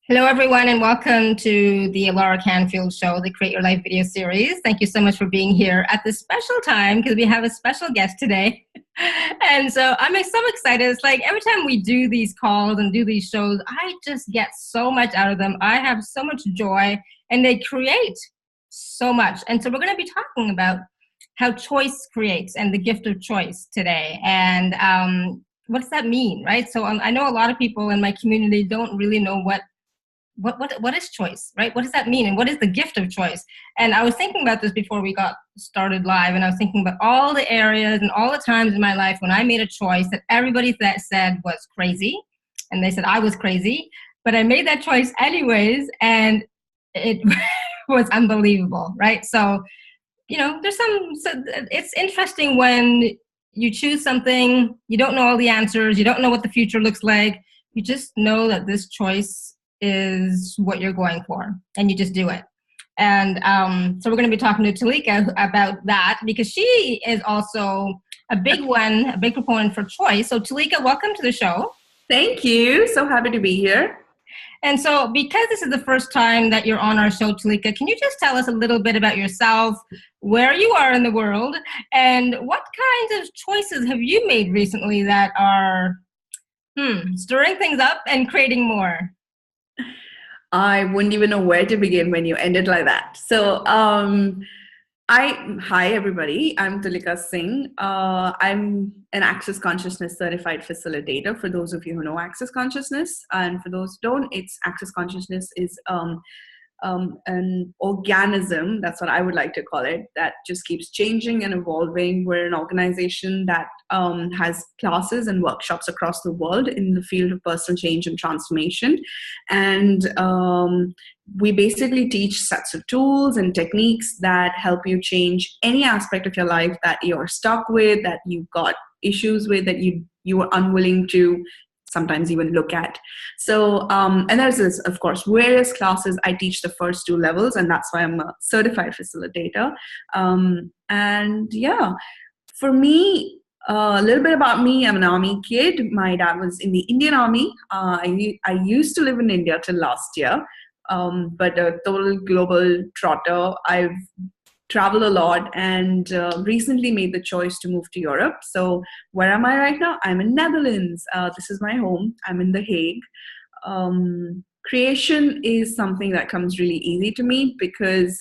Hello, everyone, and welcome to the Laura Canfield Show, the Create Your Life video series. Thank you so much for being here at this special time because we have a special guest today. And so I'm so excited. It's like every time we do these calls and do these shows, I just get so much out of them. I have so much joy and they create so much. And so we're going to be talking about how choice creates and the gift of choice today. And what does that mean, right? So I know a lot of people in my community don't really know what is choice, right? What does that mean? And what is the gift of choice? And I was thinking about this before we got started live, and I was thinking about all the areas and all the times in my life when I made a choice that everybody that said was crazy, and they said I was crazy, but I made that choice anyways, and it was unbelievable, right? So, it's interesting when you choose something, you don't know all the answers, you don't know what the future looks like, you just know that this choice is what you're going for, and you just do it. And so we're going to be talking to Tulika about that because she is also a big proponent for choice. So Tulika, welcome to the show. Thank you. So happy to be here. And so because this is the first time that you're on our show, Tulika, can you just tell us a little bit about yourself, where you are in the world, and what kinds of choices have you made recently that are stirring things up and creating more? I wouldn't even know where to begin when you ended like that. So, hi everybody. I'm Tulika Singh. I'm an Access Consciousness certified facilitator. For those of you who know Access Consciousness, and for those who don't, it's Access Consciousness is an organism, that's what I would like to call it, that just keeps changing and evolving. We're an organization that has classes and workshops across the world in the field of personal change and transformation. And we basically teach sets of tools and techniques that help you change any aspect of your life that you're stuck with, that you've got issues with, that you are unwilling to sometimes even look at. So, and there's this, of course, various classes. I teach the first two levels, and that's why I'm a certified facilitator. And yeah, for me, a little bit about me. I'm an army kid. My dad was in the Indian Army. I used to live in India till last year, but a total global trotter. I've travel a lot and recently made the choice to move to Europe. So where am I right now? I'm in Netherlands. This is my home. I'm in The Hague. Creation is something that comes really easy to me because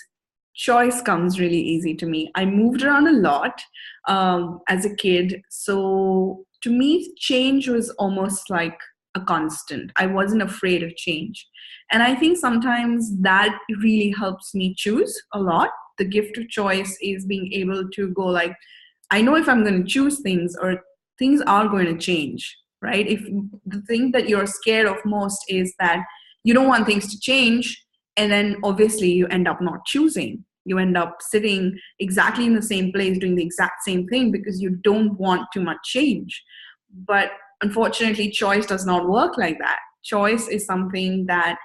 choice comes really easy to me. I moved around a lot as a kid. So to me, change was almost like a constant. I wasn't afraid of change. And I think sometimes that really helps me choose a lot. The gift of choice is being able to go like, I know if I'm going to choose things or things are going to change, right? If the thing that you're scared of most is that you don't want things to change, and then obviously you end up not choosing. You end up sitting exactly in the same place doing the exact same thing because you don't want too much change. But unfortunately, choice does not work like that. Choice is something that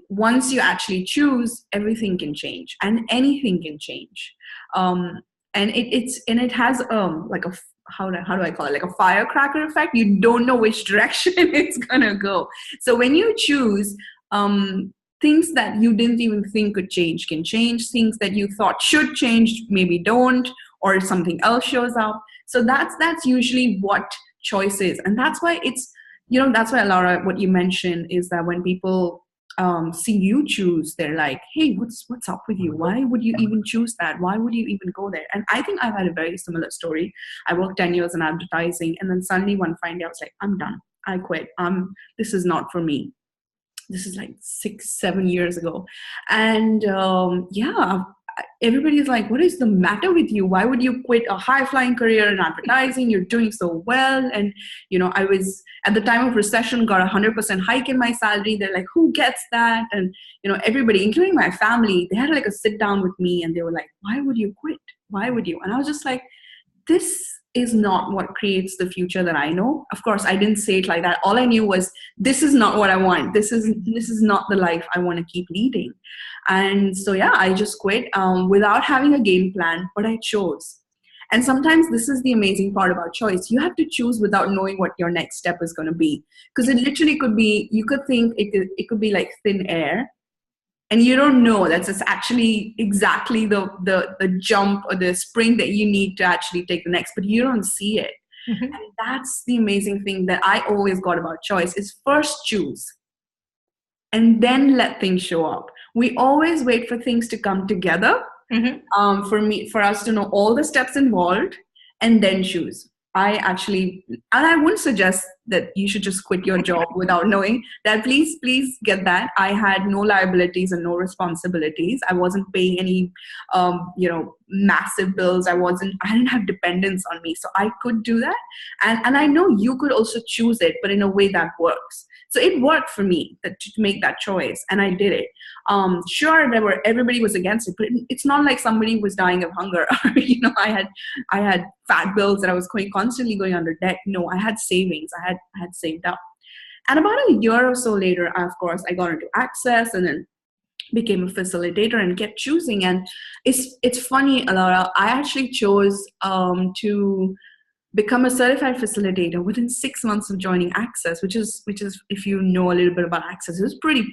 once you actually choose, everything can change and anything can change. And it has like a, how do I call it, like a firecracker effect. You don't know which direction it's gonna go. So when you choose, things that you didn't even think could change can change. Things that you thought should change maybe don't, or something else shows up. So that's usually what choice is. And that's why it's, that's why, Laura, what you mentioned is that when people see you choose, they're like, hey, what's up with you? Why would you even choose that? Why would you even go there? And I think I've had a very similar story. I worked 10 years in advertising, and then suddenly one fine day I was like, I'm done. I quit. This is not for me. This is like 6-7 years ago. And everybody's like, what is the matter with you? Why would you quit a high-flying career in advertising? You're doing so well. And, I was, at the time of recession, got 100% hike in my salary. They're like, who gets that? And, everybody, including my family, they had like a sit down with me and they were like, why would you quit? Why would you? And I was just like, this is not what creates the future that I know. Of course, I didn't say it like that. All I knew was, this is not what I want. This is not the life I want to keep leading. And so, yeah, I just quit without having a game plan, but I chose. And sometimes this is the amazing part about choice. You have to choose without knowing what your next step is going to be. Because it literally could be, you could think it could be like thin air, and you don't know that's it's actually exactly the jump or the sprint that you need to actually take the next, but you don't see it. Mm-hmm. And that's the amazing thing that I always got about choice is first choose and then let things show up. We always wait for things to come together, for us to know all the steps involved and then choose. I actually, and I wouldn't suggest that you should just quit your job without knowing that. Please get that. I had no liabilities and no responsibilities. I wasn't paying any, massive bills. I didn't have dependents on me. So I could do that. And I know you could also choose it, but in a way that works. So it worked for me to make that choice, and I did it. Sure, everybody was against it, but it's not like somebody was dying of hunger. I had fat bills that I was constantly going under debt. No, I had savings. I had saved up. And about a year or so later, of course, I got into Access and then became a facilitator and kept choosing. And it's funny, Alara, I actually chose to become a certified facilitator within 6 months of joining Access, which is if you know a little bit about Access, it was pretty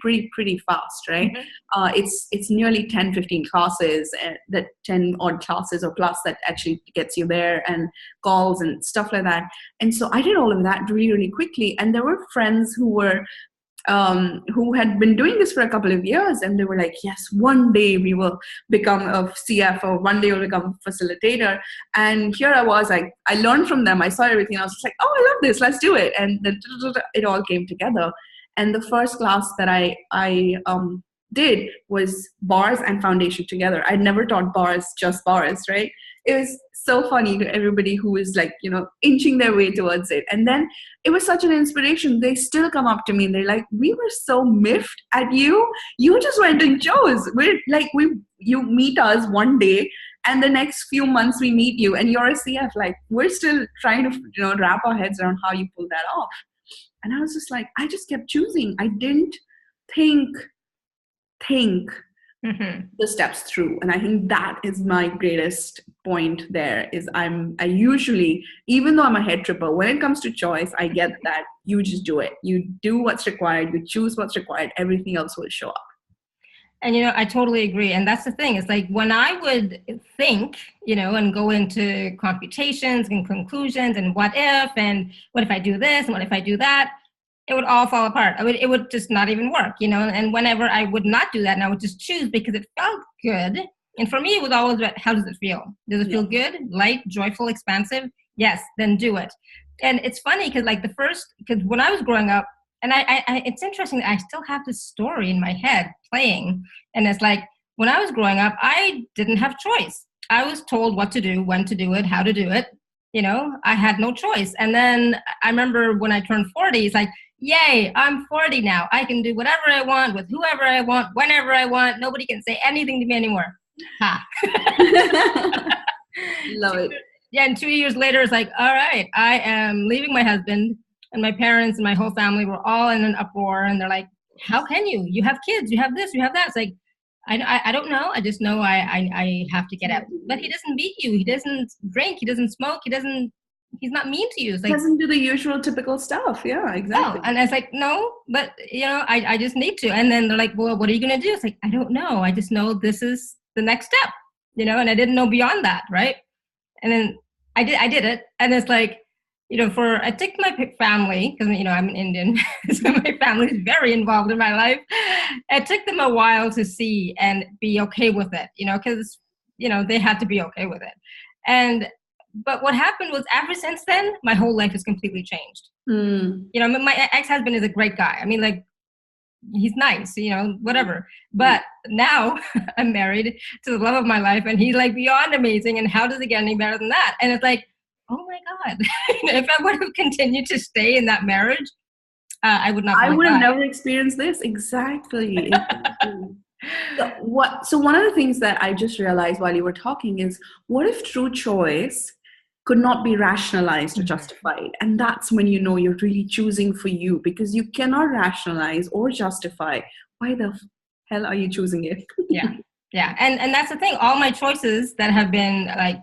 fast, right? It's nearly 10, 15 classes, that 10 odd classes or plus that actually gets you there, and calls and stuff like that. And so I did all of that really, really quickly. And there were friends who had been doing this for a couple of years, and they were like, yes, one day we will become a CF, or one day we'll become a facilitator. And here I was, I learned from them. I saw everything. I was just like, oh, I love this, let's do it. And then it all came together. And the first class that I did was bars and foundation together. I'd never taught bars, just bars, right? It was so funny to everybody who was like, inching their way towards it. And then it was such an inspiration. They still come up to me and they're like, we were so miffed at you. You just went and chose. You meet us one day, and the next few months we meet you and you're a CF. Like, we're still trying to wrap our heads around how you pull that off. And I was just like, I just kept choosing. I didn't think the steps through. And I think that is my greatest point there, is I usually, even though I'm a head tripper, when it comes to choice, I get that you just do it. You do what's required, you choose what's required, everything else will show up. And, I totally agree. And that's the thing. It's like when I would think, and go into computations and conclusions and what if I do this and what if I do that, it would all fall apart. It would just not even work, and whenever I would not do that, and I would just choose because it felt good. And for me, it was always about, how does it feel? Does it feel good, light, joyful, expansive? Yes, then do it. And it's funny because because when I was growing up, and I it's interesting that I still have this story in my head playing. And it's like, when I was growing up, I didn't have choice. I was told what to do, when to do it, how to do it. I had no choice. And then I remember when I turned 40, it's like, yay, I'm 40 now. I can do whatever I want with whoever I want, whenever I want. Nobody can say anything to me anymore. Ha. Love it. Yeah, and 2 years later, it's like, all right, I am leaving my husband, and my parents and my whole family were all in an uproar. And they're like, how can you? You have kids, you have this, you have that. It's like, I don't know. I just know I have to get out. But he doesn't beat you. He doesn't drink. He doesn't smoke. He's not mean to you. It's like, doesn't do the usual typical stuff. Yeah, exactly. No. And it's like, no, but I just need to. And then they're like, well, what are you going to do? It's like, I don't know. I just know this is the next step, and I didn't know beyond that. Right. And then I did it. And it's like, I took my family, because, I'm an Indian, so my family is very involved in my life. It took them a while to see and be okay with it, because, they had to be okay with it. But what happened was, ever since then, my whole life has completely changed. My ex-husband is a great guy. I mean, like, he's nice, whatever. But now I'm married to the love of my life, and he's like beyond amazing. And how does it get any better than that? And it's like, oh my God, if I would have continued to stay in that marriage, I would not. I would have never experienced this. Exactly. So one of the things that I just realized while you were talking is, what if true choice could not be rationalized or justified? And that's when you're really choosing for you, because you cannot rationalize or justify. Why the hell are you choosing it? Yeah. And that's the thing. All my choices that have been like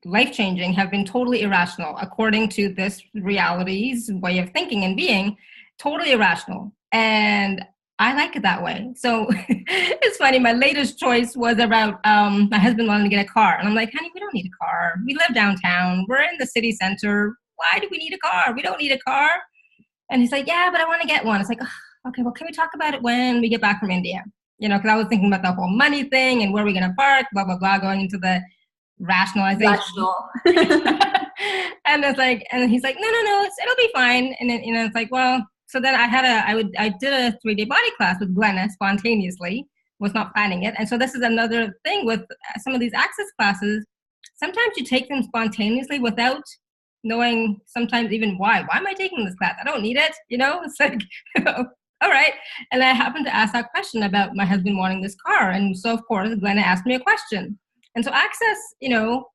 life-changing have been totally irrational according to this reality's way of thinking and being, totally irrational. And I like it that way. So it's funny, my latest choice was about my husband wanting to get a car. And I'm like, honey, we don't need a car. We live downtown. We're in the city center. Why do we need a car? We don't need a car. And he's like, yeah, but I want to get one. It's like, oh, okay, well, can we talk about it when we get back from India? You know, because I was thinking about the whole money thing and where are we going to park, blah, blah, blah, going into the rationalization. And it's like, and he's like, no, it'll be fine. And then, you know, it's like, well, so then I did a 3-day body class with Glenna spontaneously, was not planning it. And so this is another thing with some of these access classes. Sometimes you take them spontaneously without knowing sometimes even why. Why am I taking this class? I don't need it. You know, it's like, all right. And I happened to ask that question about my husband wanting this car. And so, of course, Glenna asked me a question. And so access, you know,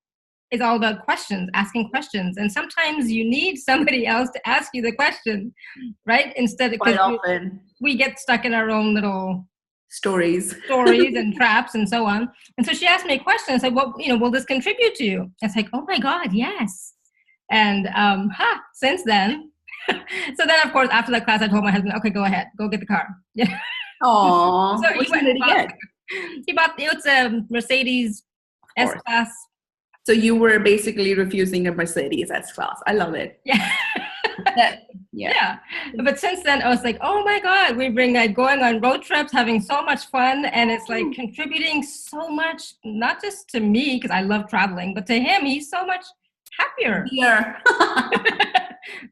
is all about questions, asking questions. And sometimes you need somebody else to ask you the question, right? Instead, quite often we get stuck in our own little stories and traps and so on. And so she asked me a question. I said, well, you know, will this contribute to you? It's like, oh my God, yes. And since then, so then of course after that class I told my husband, okay, go ahead, go get the car. Yeah. Aww. So he bought it's a Mercedes S-Class. So you were basically refusing a Mercedes S-Class. I love it. Yeah. Yeah. But since then, I was like, oh my God, we've been like going on road trips, having so much fun. And it's like contributing so much, not just to me, because I love traveling, but to him, he's so much happier. Yeah.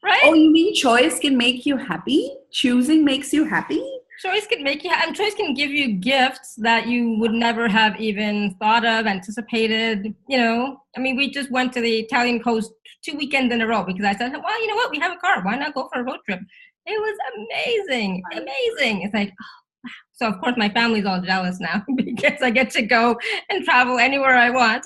Right? Oh, you mean choice can make you happy? Choosing makes you happy? Choice can make you, and choice can give you gifts that you would never have even thought of, anticipated. You know, I mean, we just went to the Italian coast 2 weekends in a row because I said, well, you know what, we have a car. Why not go for a road trip? It was amazing. It's like, oh, wow. So of course my family's all jealous now because I get to go and travel anywhere I want.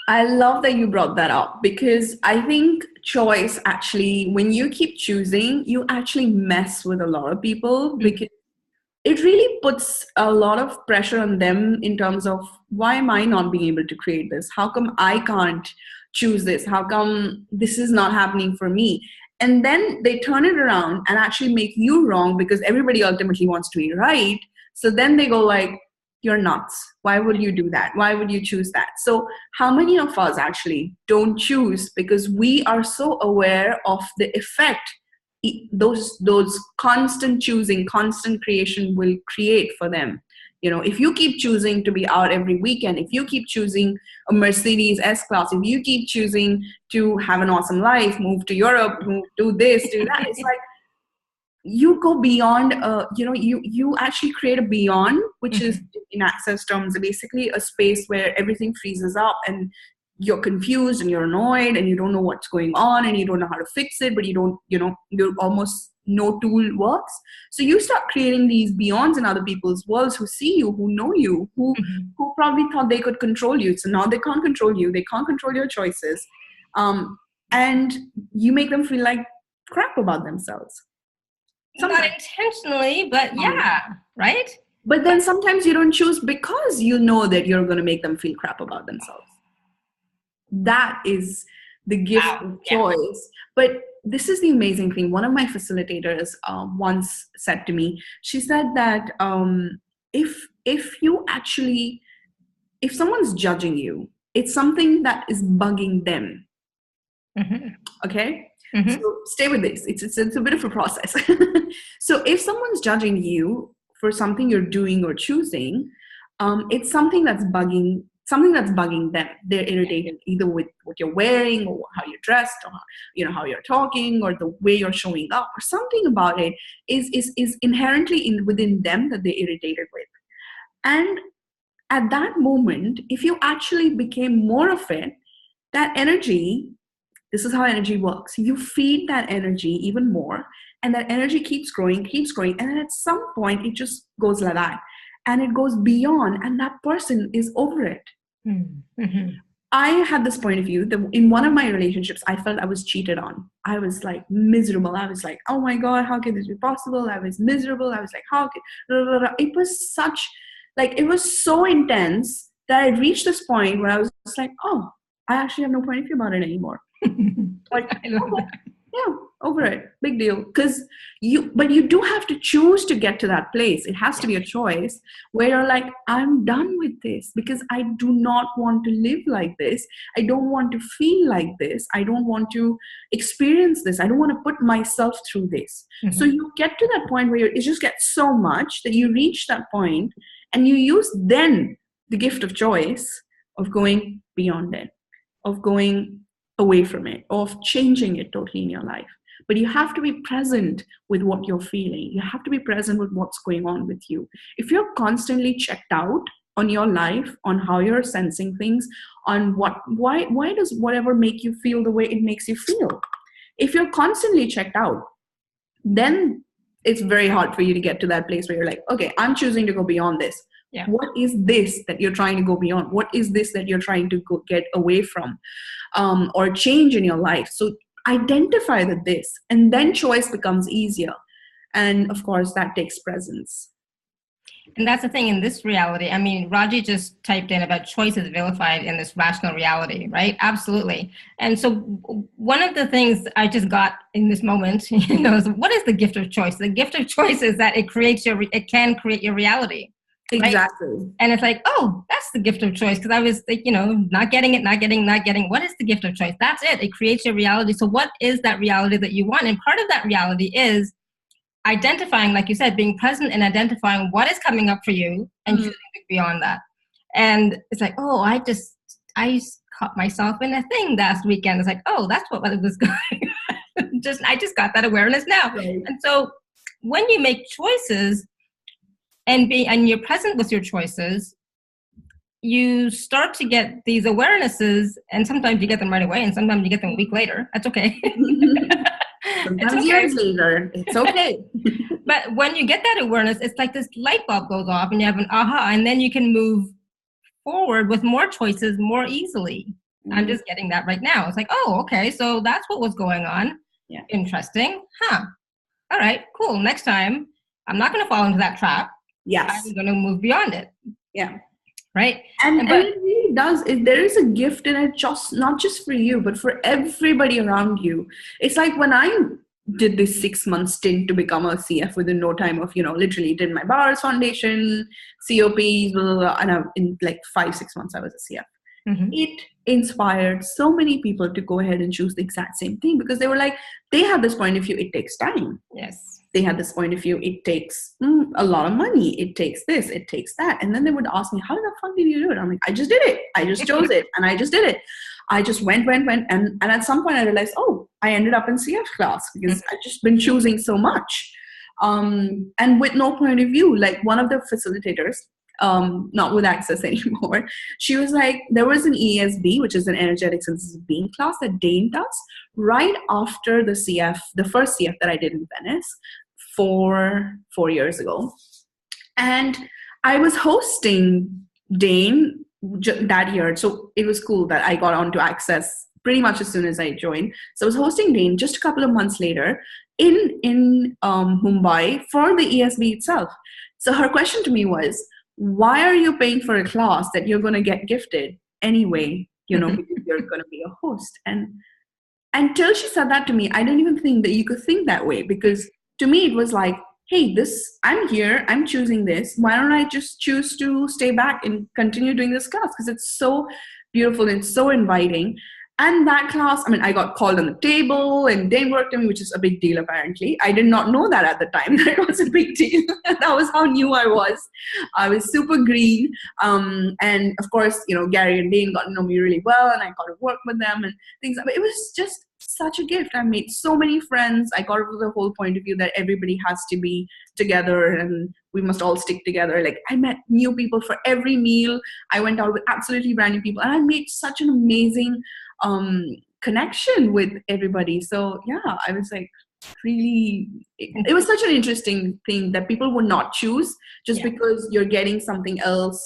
I love that you brought that up because I think choice actually, when you keep choosing, you actually mess with a lot of people because it really puts a lot of pressure on them in terms of why am I not being able to create this? How come I can't choose this? How come this is not happening for me? And then they turn it around and actually make you wrong because everybody ultimately wants to be right. So then they go like, you're nuts. Why would you do that? Why would you choose that? So how many of us actually don't choose because we are so aware of the effect those constant choosing, constant creation will create for them. You know, if you keep choosing to be out every weekend, if you keep choosing a Mercedes S-Class, if you keep choosing to have an awesome life, move to Europe, do this, do that, it's like you go beyond, you actually create a beyond, which is in access terms, basically a space where everything freezes up and you're confused and you're annoyed and you don't know what's going on and you don't know how to fix it, but you don't, you're almost no tool works. So you start creating these beyonds in other people's worlds who see you, who know you, who probably thought they could control you. So now they can't control you. They can't control your choices. And you make them feel like crap about themselves. Sometimes. Not intentionally, but yeah, right? But then sometimes you don't choose because you know that you're going to make them feel crap about themselves. That is the gift of choice. Yeah. But this is the amazing thing. One of my facilitators once said to me, she said that if someone's judging you, it's something that is bugging them. Okay? So stay with this. It's a bit of a process. So if someone's judging you for something you're doing or choosing, it's something that's bugging them. They're irritated either with what you're wearing or how you're dressed or how you're talking or the way you're showing up or something about it is inherently within them that they're irritated with. And at that moment, if you actually became more of it, that energy, this is how energy works. You feed that energy even more and that energy keeps growing. And then at some point it just goes like that and it goes beyond and that person is over it. I had this point of view that in one of my relationships, I felt I was cheated on. I was like miserable. I was like, oh my God, how can this be possible? I was miserable. I was like, how can, it was so intense that I reached this point where I was like, oh, I actually have no point of view about it anymore. Like, I love okay, that. yeah, over it. Big deal. But you do have to choose to get to that place. It has to be a choice where you're like, I'm done with this because I do not want to live like this. I don't want to feel like this. I don't want to experience this. I don't want to put myself through this. So Mhm. you get to that point where it just gets so much that you reach that point and you use then the gift of choice of going beyond it, of going away from it, of changing it totally in your life. But you have to be present with what you're feeling. You have to be present with what's going on with you. If you're constantly checked out on your life, on how you're sensing things, on why does whatever make you feel the way it makes you feel? If you're constantly checked out, then it's very hard for you to get to that place where you're like, okay, I'm choosing to go beyond this. Yeah. What is this that you're trying to go beyond? What is this that you're trying to get away from, or change in your life? So identify this, and then choice becomes easier. And of course, that takes presence. And that's the thing in this reality. I mean, Raji just typed in about choices vilified in this rational reality, right? Absolutely. And so one of the things I just got in this moment, is what is the gift of choice? The gift of choice is that it can create your reality. Right? Exactly. And it's like, oh, that's the gift of choice. Because I was like, not getting it, not getting. What is the gift of choice? That's it. It creates your reality. So what is that reality that you want? And part of that reality is identifying, like you said, being present and identifying what is coming up for you and choosing to be beyond that. And it's like, oh, I caught myself in a thing last weekend. It's like, oh, that's what it was going. I just got that awareness now. Right. And so when you make choices and you're present with your choices, you start to get these awarenesses, and sometimes you get them right away, and sometimes you get them a week later. That's okay. Sometimes years later, it's okay. But when you get that awareness, it's like this light bulb goes off and you have an aha, and then you can move forward with more choices more easily. I'm just getting that right now. It's like, oh, okay, so that's what was going on. Yeah. Interesting. Huh. All right, cool. Next time, I'm not going to fall into that trap. Yes. I'm going to move beyond it. Yeah. Right. And it really does. There is a gift in it, just not just for you, but for everybody around you. It's like when I did this 6-month stint to become a CF within no time of, literally did my bars foundation, COPs, blah, blah, blah, and in like 5-6 months, I was a CF. Mm-hmm. It inspired so many people to go ahead and choose the exact same thing because they were like, they had this point of view, it takes time. Yes. They had this point of view, it takes a lot of money, it takes this, it takes that. And then they would ask me, how the fuck did you do it? I'm like, I just did it. I just chose it. And I just did it. I just went. And at some point I realized, oh, I ended up in CF class because I've just been choosing so much. And with no point of view, like one of the facilitators, not with Access anymore, she was like, there was an ESB, which is an energetic synthesis of being class that Dane does right after the first CF that I did in Venice 4 years ago. And I was hosting Dane that year. So it was cool that I got onto Access pretty much as soon as I joined. So I was hosting Dane just a couple of months later in Mumbai for the ESB itself. So her question to me was, why are you paying for a class that you're going to get gifted anyway, because you're going to be a host? And until she said that to me, I didn't even think that you could think that way, because to me it was like, hey, I'm here, I'm choosing this. Why don't I just choose to stay back and continue doing this class? Because it's so beautiful and so inviting. And that class, I got called on the table and they worked on me, which is a big deal apparently. I did not know that at the time. That was a big deal. That was how new I was. I was super green. And of course, Gary and Dane got to know me really well and I got to work with them and things. But it was just such a gift. I made so many friends. I got the whole point of view that everybody has to be together and we must all stick together. Like, I met new people for every meal. I went out with absolutely brand new people and I made such an amazing connection with everybody. So yeah, I was like, really, it was such an interesting thing that people would not choose just because you're getting something else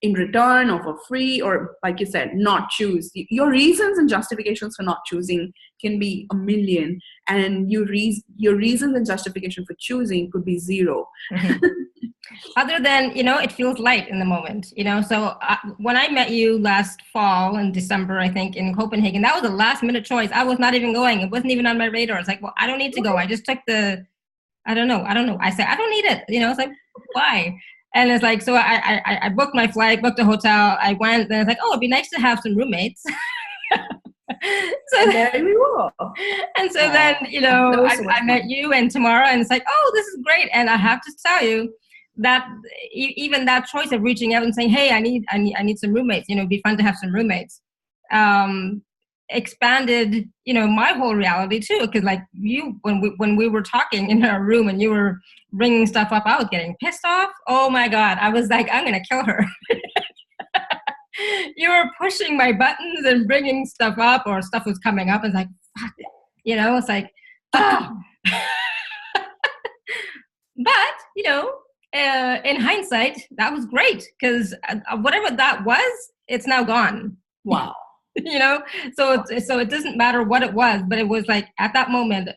in return or for free, or like you said, not choose. Your reasons and justifications for not choosing can be a million, and your reasons and justification for choosing could be zero. Mhm. Other than, it feels light in the moment, So when I met you last fall in December, I think in Copenhagen, that was a last minute choice. I was not even going. It wasn't even on my radar. It's like, well, I don't need to go. I just took I don't know. I said, I don't need it. It's like, why? And it's like, so I booked my flight, booked a hotel. I went, then it's like, oh, it'd be nice to have some roommates. And there we were. And so then, I met you, and tomorrow, and it's like, oh, this is great. And I have to tell you that even that choice of reaching out and saying, hey, I need some roommates, it'd be fun to have some roommates, expanded, my whole reality too. Because like when we were talking in our room and you were bringing stuff up, I was getting pissed off. Oh my God. I was like, I'm going to kill her. You were pushing my buttons and bringing stuff up, or stuff was coming up, and it's like, fuck, it's like, ah. But, in hindsight, that was great, because whatever that was, it's now gone. Wow. So it doesn't matter what it was, but it was like at that moment,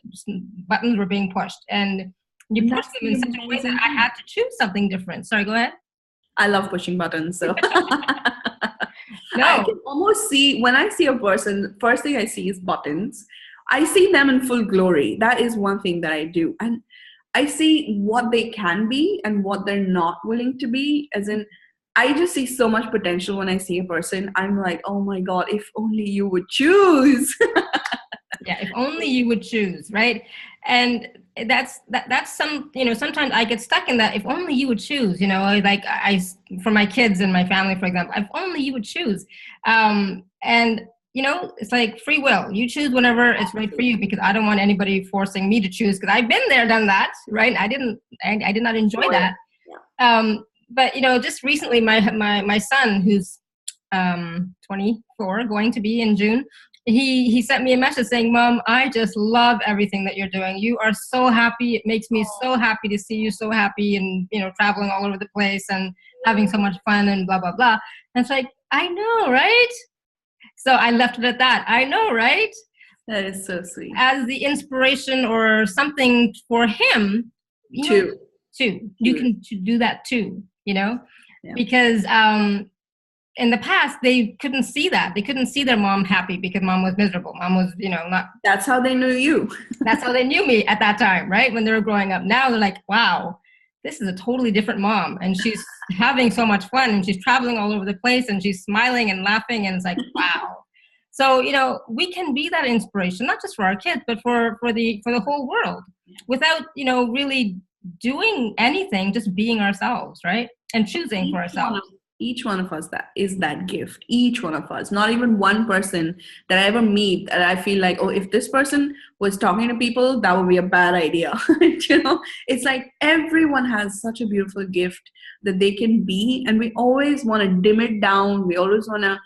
buttons were being pushed, and you pushed them in such a way that I had to choose something different. Sorry, go ahead. I love pushing buttons, so. No. I can almost see, when I see a person, first thing I see is buttons. I see them in full glory. That is one thing that I do. And I see what they can be and what they're not willing to be. As in, I just see so much potential when I see a person. I'm like, oh my God, if only you would choose. Yeah, if only you would choose, right? And that's some, sometimes I get stuck in that, if only you would choose, like for my kids and my family, for example, if only you would choose. And, it's like free will. You choose whenever it's right for you, because I don't want anybody forcing me to choose, because I've been there, done that, right? I did not enjoy that. But, just recently, my son, who's 24, going to be in June, he sent me a message saying, Mom, I just love everything that you're doing. You are so happy. It makes me so happy to see you so happy, and, traveling all over the place and having so much fun and blah, blah, blah. And it's like, I know, right? So I left it at that. I know, right? That is so sweet. As the inspiration or something for him, you can do that too, Yeah. Because in the past, they couldn't see that. They couldn't see their mom happy because mom was miserable. Mom was, not. That's how they knew you. That's how they knew me at that time, right? When they were growing up. Now they're like, wow, this is a totally different mom. And she's having so much fun, and she's traveling all over the place, and she's smiling and laughing. And it's like, wow. So, we can be that inspiration, not just for our kids, but for the whole world, without, really doing anything, just being ourselves, right? And choosing for ourselves. Each one of us that is that gift. Each one of us. Not even one person that I ever meet that I feel like, oh, if this person was talking to people, that would be a bad idea. It's like everyone has such a beautiful gift that they can be, and we always want to dim it down. We always want to,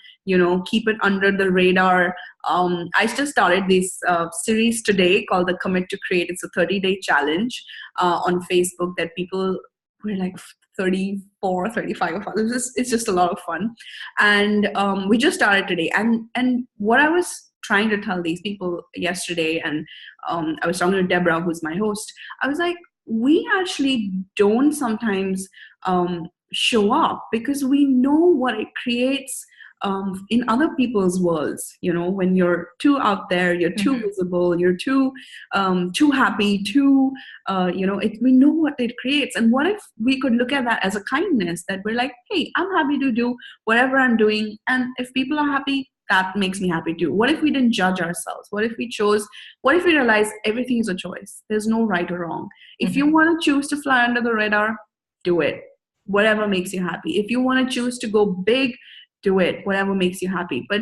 keep it under the radar. I just started this series today called the Commit to Create. It's a 30-day challenge on Facebook that people were like 34, 35 of us. It's just a lot of fun. And we just started today. And what I was trying to tell these people yesterday, and I was talking to Deborah, who's my host, I was like, we actually don't sometimes show up because we know what it creates in other people's worlds. When you're too out there, you're too visible, you're too happy, we know what it creates. And what if we could look at that as a kindness, that we're like, hey, I'm happy to do whatever I'm doing, and if people are happy, that makes me happy too. What if we didn't judge ourselves? What if we realize everything is a choice? There's no right or wrong. If you want to choose to fly under the radar, do it. Whatever makes you happy. If you want to choose to go big, do it. Whatever makes you happy. But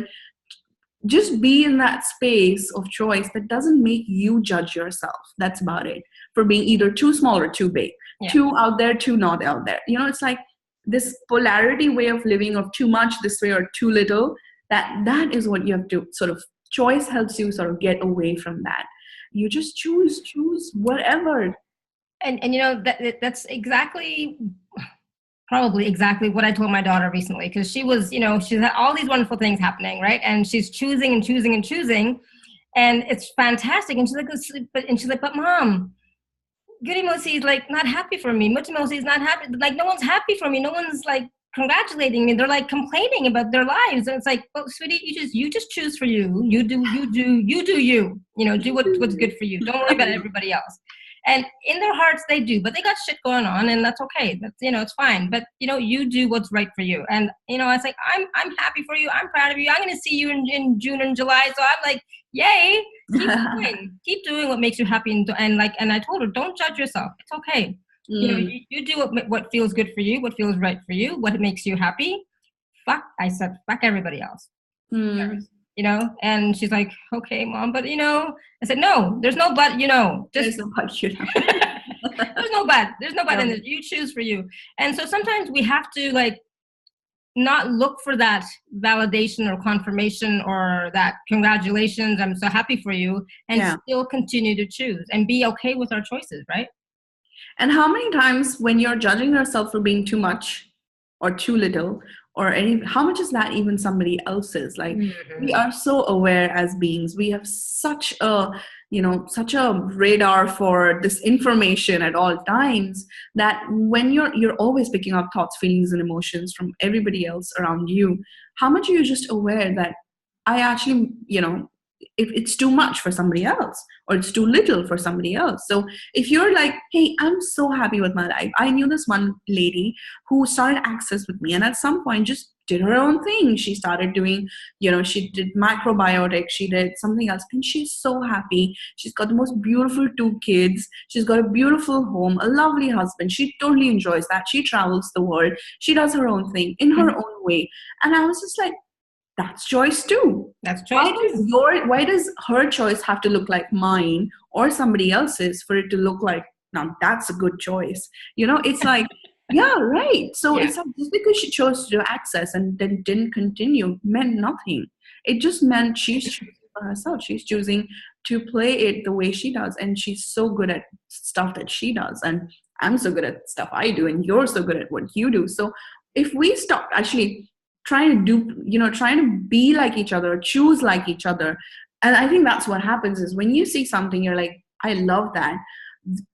just be in that space of choice that doesn't make you judge yourself. That's about it. For being either too small or too big, too out there, too not out there. It's like this polarity way of living of too much this way or too little. That is what you have to sort of, choice helps you sort of get away from that. You just choose whatever. And that's exactly probably exactly what I told my daughter recently, because she was, she's had all these wonderful things happening, right? And she's choosing and choosing and choosing, and it's fantastic. And she's like, but mom, Goody Mosi is like not happy for me. Mutti Mosi is not happy. Like no one's happy for me. No one's like congratulating me. They're like complaining about their lives. And it's like, well, sweetie, you just choose for you. You do you. Do what's good for you. Don't worry about everybody else. And in their hearts they do, but they got shit going on, and that's okay. That's it's fine. But you do what's right for you. And I was like, I'm happy for you. I'm proud of you. I'm gonna see you in June and July. So I'm like, yay. Keep doing what makes you happy, and I told her, don't judge yourself. It's okay. You do what feels good for you, what feels right for you, what makes you happy. I said fuck everybody else. And she's like, okay, mom, but I said, no, there's no but, there's no but, there's no but in it. You choose for you. And so sometimes we have to like not look for that validation or confirmation or that congratulations, I'm so happy for you, and still continue to choose and be okay with our choices, right? And how many times when you're judging yourself for being too much or too little, or how much is that even somebody else's? Like, we are so aware as beings. We have such a radar for this information at all times, that when you're always picking up thoughts, feelings, and emotions from everybody else around you, how much are you just aware that I actually, if it's too much for somebody else or it's too little for somebody else. So if you're like, hey, I'm so happy with my life. I knew this one lady who started Access with me, and at some point just did her own thing. She started doing, she did macrobiotics, she did something else, and she's so happy. She's got the most beautiful 2 kids. She's got a beautiful home, a lovely husband. She totally enjoys that. She travels the world. She does her own thing in her own way. And I was just like, that's choice too. That's choice why does her choice have to look like mine or somebody else's for it to look like, now that's a good choice? It's like, yeah, right. So it's like, just because she chose to do Access and then didn't continue meant nothing. It just meant she's choosing for herself. She's choosing to play it the way she does, and she's so good at stuff that she does, and I'm so good at stuff I do, and you're so good at what you do. So if we stop actually trying to be like each other, choose like each other. And I think that's what happens is when you see something, you're like, I love that.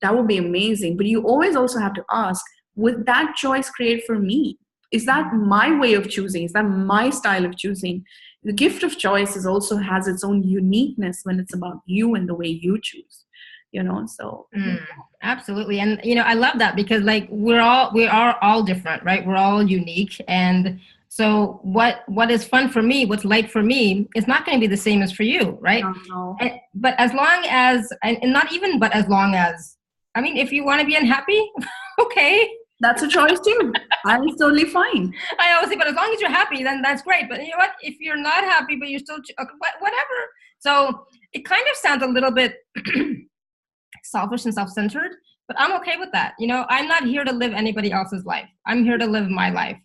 That would be amazing. But you always also have to ask, would that choice create for me? Is that my way of choosing? Is that my style of choosing? The gift of choice also has its own uniqueness when it's about you and the way you choose. So absolutely. And I love that, because like we are all different, right? We're all unique. And so what is fun for me, what's light for me, is not going to be the same as for you, right? No. But as long as, and not even, but as long as, I mean, if you want to be unhappy, okay. That's a choice too. I'm totally fine. I always say, but as long as you're happy, then that's great. But you know what? If you're not happy, but you're still, whatever. So it kind of sounds a little bit selfish and self-centered, but I'm okay with that. I'm not here to live anybody else's life. I'm here to live my life.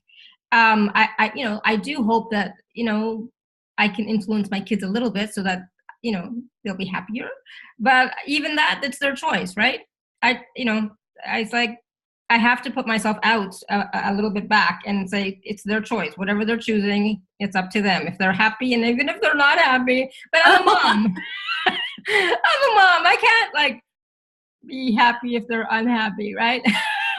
I do hope that, I can influence my kids a little bit so that, they'll be happier. But even that, it's their choice, right? It's like, I have to put myself out a little bit back and say, it's their choice. Whatever they're choosing, it's up to them. If they're happy, and even if they're not happy, but I'm a mom. I'm a mom. I can't like be happy if they're unhappy, right?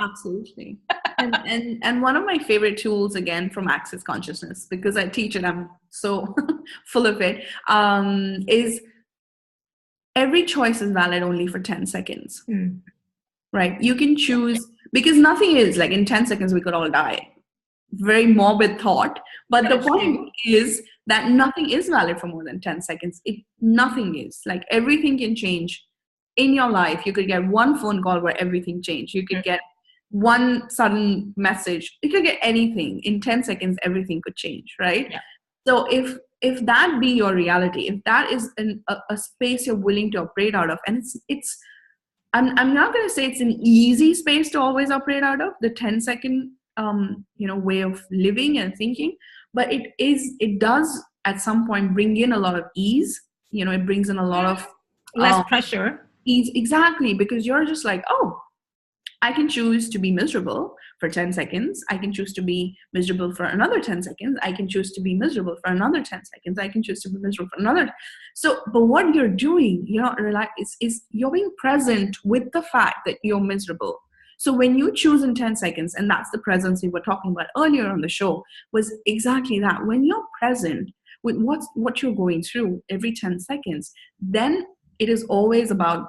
Absolutely. And one of my favorite tools, again, from Access Consciousness, because I teach it, I'm so full of it, is every choice is valid only for 10 seconds. Right? You can choose, because nothing is like in 10 seconds we could all die. Very morbid thought. But the point is that nothing is valid for more than 10 seconds. Nothing is. Like, everything can change in your life. You could get one phone call where everything changed. You could get one sudden message. You could get anything. In 10 seconds, everything could change, right? Yeah. So if that be your reality, if that is a space you're willing to operate out of, and it's I'm not going to say it's an easy space to always operate out of, the 10-second way of living and thinking, but it does at some point bring in a lot of ease. It brings in a lot of less pressure. Ease, exactly, because you're just like, oh, I can choose to be miserable for 10 seconds. I can choose to be miserable for another 10 seconds. I can choose to be miserable for another 10 seconds. I can choose to be miserable for another. So, but what you're doing, you're not relax, is you're being present with the fact that you're miserable. So when you choose in 10 seconds, and that's the presence we were talking about earlier on the show, was exactly that. When you're present with what you're going through every 10 seconds, then it is always about,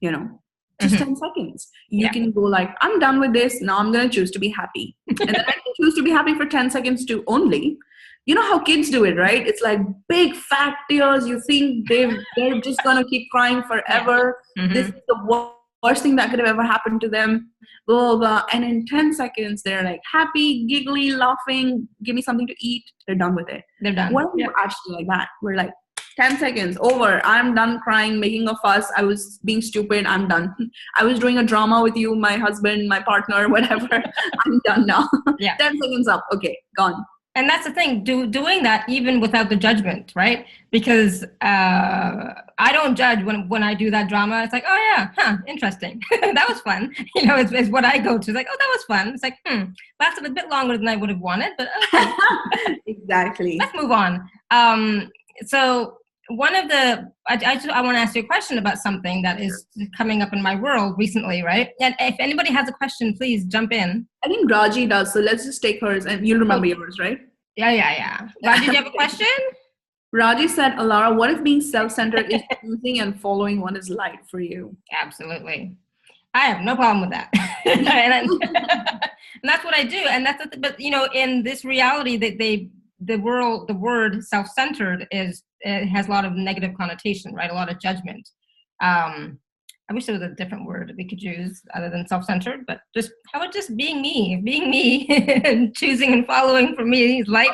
you know, just 10 seconds. You can go like, I'm done with this. Now I'm going to choose to be happy. And then I can choose to be happy for 10 seconds too only. You know how kids do it, right? It's like big fat tears. You think they're just going to keep crying forever. This is the worst thing that could have ever happened to them. Blah, blah, blah. And in 10 seconds, they're like happy, giggly, laughing, give me something to eat. They're done with it. They're done. What if we're actually like that? We're like, 10 seconds, over. I'm done crying, making a fuss. I was being stupid. I'm done. I was doing a drama with you, my husband, my partner, whatever. I'm done now. 10 seconds up. Okay, gone. And that's the thing, doing that even without the judgment, right? Because I don't judge when I do that drama. It's like, oh yeah, interesting. That was fun. You know, it's what I go to. It's like, oh, that was fun. It's like, lasted a bit longer than I would have wanted, but okay. Exactly. Let's move on. So one of the, I want to ask you a question about something that is coming up in my world recently, right? And if anybody has a question, please jump in. I think Raji does, so let's just take hers and you'll remember yours, right? Yeah. Raji, do you have a question? Raji said, Alara, what if being self-centered is choosing and following what is light for you? Absolutely. I have no problem with that. And that's what I do. And but you know, in this reality that the word self-centered it has a lot of negative connotation, right? A lot of judgment. I wish there was a different word we could use other than self-centered, but how about just being me, and choosing and following for me is like,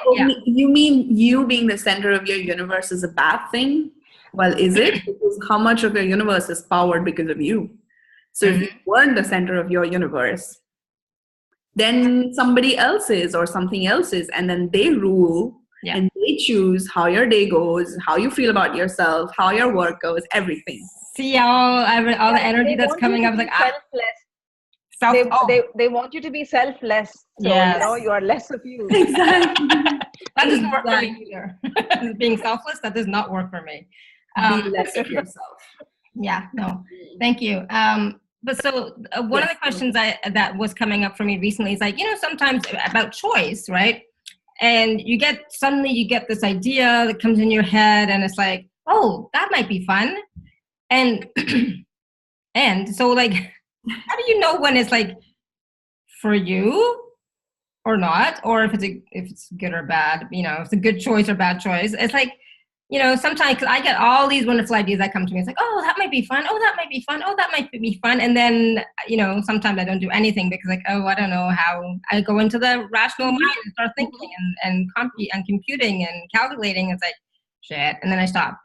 You mean you being the center of your universe is a bad thing? Well, is it? Because how much of your universe is powered because of you? So if you weren't the center of your universe, then somebody else is or something else is, and then they rule and they choose how your day goes, how you feel about yourself, how your work goes, everything. See all the energy that's coming up, like selfless. They want you to be selfless, so you know you are less of you. Exactly. That doesn't work for me either. Being selfless, that does not work for me. Be less of yourself. Yeah, no, thank you. But so one of the questions that was coming up for me recently is like, you know, sometimes about choice, right? And suddenly you get this idea that comes in your head and it's like, oh, that might be fun. And and so like, how do you know when it's like for you or not, or if it's good or bad, you know, if it's a good choice or bad choice? It's like, you know, sometimes 'cause I get all these wonderful ideas that come to me. It's like, oh, that might be fun. Oh, that might be fun. Oh, that might be fun. And then, you know, sometimes I don't do anything because like, oh, I don't know how. I go into the rational mind and start thinking and computing and calculating. It's like, shit. And then I stop.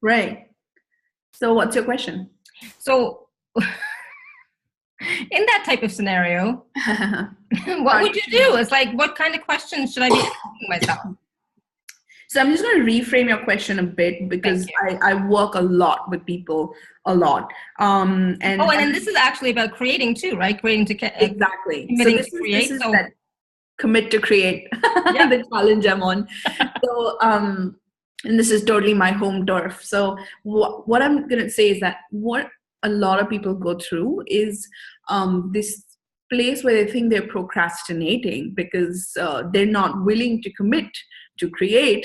Right. So what's your question? So in that type of scenario, what would you do? It's like, what kind of questions should I be asking myself? So I'm just going to reframe your question a bit because I work a lot with people, a lot. And then this is actually about creating too, right? Creating to exactly. So this is that commit to create, the challenge I'm on. So and this is totally my home turf. So what I'm going to say is that what a lot of people go through is this place where they think they're procrastinating because they're not willing to commit to create